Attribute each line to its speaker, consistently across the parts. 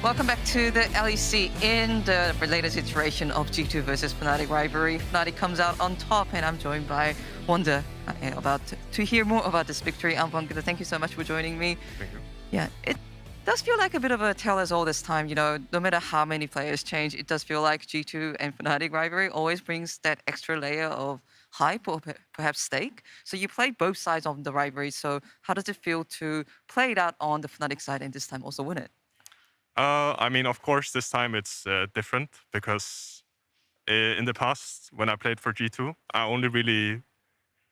Speaker 1: Welcome back to the LEC in the latest iteration of G2 versus Fnatic rivalry. Fnatic comes out on top, and I'm joined by Wunder about to hear more about this victory. Wunder, thank you so much for joining me.
Speaker 2: Thank you.
Speaker 1: Yeah, it does feel like a bit of a tell us all this time. You know, no matter how many players change, it does feel like G2 and Fnatic rivalry always brings that extra layer of hype or perhaps stake. So you played both sides of the rivalry. So how does it feel to play it out on the Fnatic side and this time also win it?
Speaker 2: I mean, of course, this time it's different because in the past, when I played for G2, I only really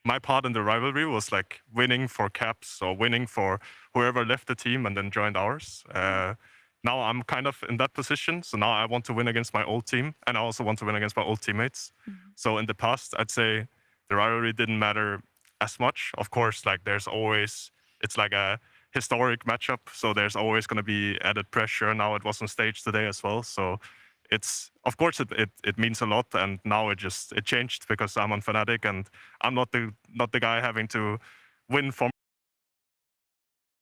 Speaker 2: my part in the rivalry was like winning for caps or winning for whoever left the team and then joined ours. Now I'm kind of in that position, so now I want to win against my old team, and I also want to win against my old teammates. So in the past, I'd say the rivalry didn't matter as much. Of course, like there's always it's like a historic matchup, so there's always going to be added pressure. Now it was on stage today as well, so it's of course it means a lot. And now it changed because I'm on Fnatic and I'm not the guy having to win for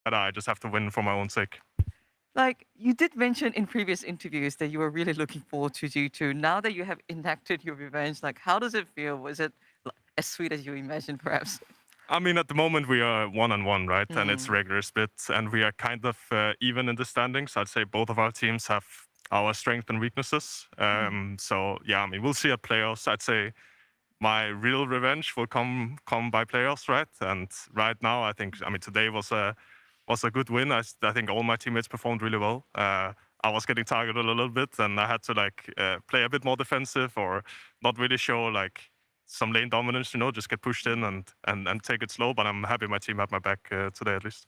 Speaker 2: I just have to win for my own sake.
Speaker 1: Like you did mention in previous interviews that you were really looking forward to G2. Now that you have enacted your revenge, like how does it feel? Was it as sweet as you imagined, perhaps?
Speaker 2: I mean, at the moment we are 1-1, right? And it's
Speaker 1: Mm.
Speaker 2: regular split, and we are kind of even in the standings. I'd say both of our teams have our strengths and weaknesses. So yeah, I mean, we'll see at playoffs. I'd say my real revenge will come by playoffs, right? And right now, I mean, today was a good win. I think all my teammates performed really well. I was getting targeted a little bit, and I had to like play a bit more defensive or not really show like some lane dominance. You know, just get pushed in and take it slow. But I'm happy my team had my back today at least.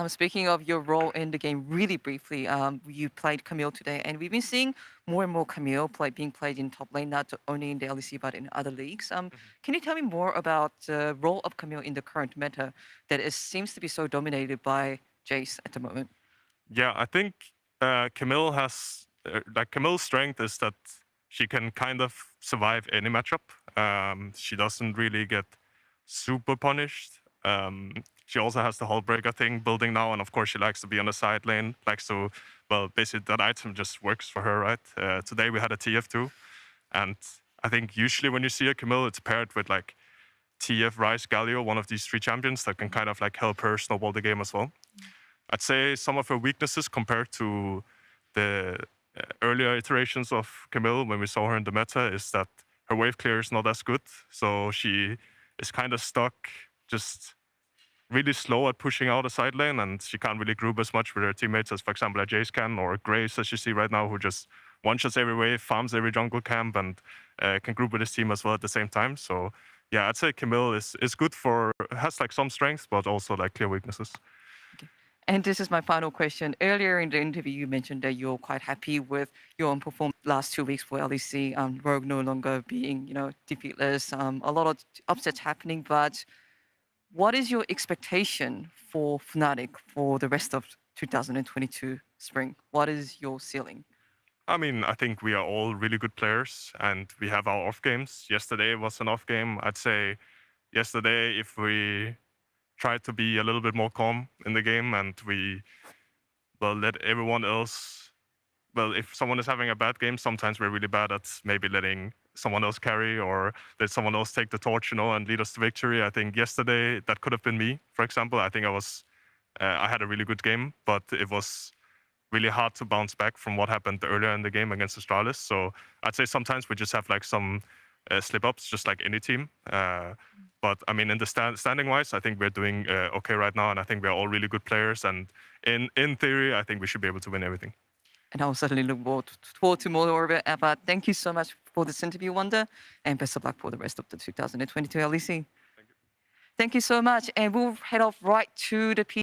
Speaker 1: Speaking of your role in the game, really briefly, you played Camille today, and we've been seeing more and more Camille being played in top lane, not only in the LEC but in other leagues. Can you tell me more about the role of Camille in the current meta that seems to be so dominated by Jace at the moment?
Speaker 2: Yeah, I think Camille has like Camille's strength is that she can kind of survive any matchup. She doesn't really get super punished. She also has the whole breaker thing building now, and of course she likes to be on the side lane. Likes to, well, basically that item just works for her, right? Today we had a TF2, and I think usually when you see a Camille, it's paired with like TF, Ryze, Galio, one of these three champions that can kind of like help her snowball the game as well. I'd say some of her weaknesses compared to the earlier iterations of Camille when we saw her in the meta is that her wave clear is not as good. So she is kind of stuck, just really slow at pushing out a side lane, and she can't really group as much with her teammates as, for example, a Jace can, or Grace, as you see right now, who just one-shots every wave, farms every jungle camp, and can group with his team as well at the same time. So yeah, I'd say Camille is good has like some strengths, but also like clear weaknesses.
Speaker 1: And this is my final question. Earlier in the interview, you mentioned that you're quite happy with your own performance last 2 weeks for LEC. Rogue no longer being, defeatless. A lot of upsets happening, but what is your expectation for Fnatic for the rest of 2022 spring? What is your ceiling?
Speaker 2: I mean, I think we are all really good players, and we have our off games. Yesterday was an off game. I'd say yesterday, if we tried to be a little bit more calm in the game and we let everyone else, well, if someone is having a bad game, sometimes we're really bad at maybe letting someone else carry or let someone else take the torch, and lead us to victory. I think yesterday that could have been me, for example. I think I had a really good game, but it was really hard to bounce back from what happened earlier in the game against Astralis. So I'd say sometimes we just have like some slip-ups, just like any team. But I mean, in the standing-wise, I think we're doing okay right now, and I think we're all really good players. And in theory, I think we should be able to win everything.
Speaker 1: And I'll certainly look forward to more of it. But thank you so much for this interview, Wonder, and best of luck for the rest of the 2022 LEC.
Speaker 2: Thank you.
Speaker 1: Thank you so much. And we'll head off right to the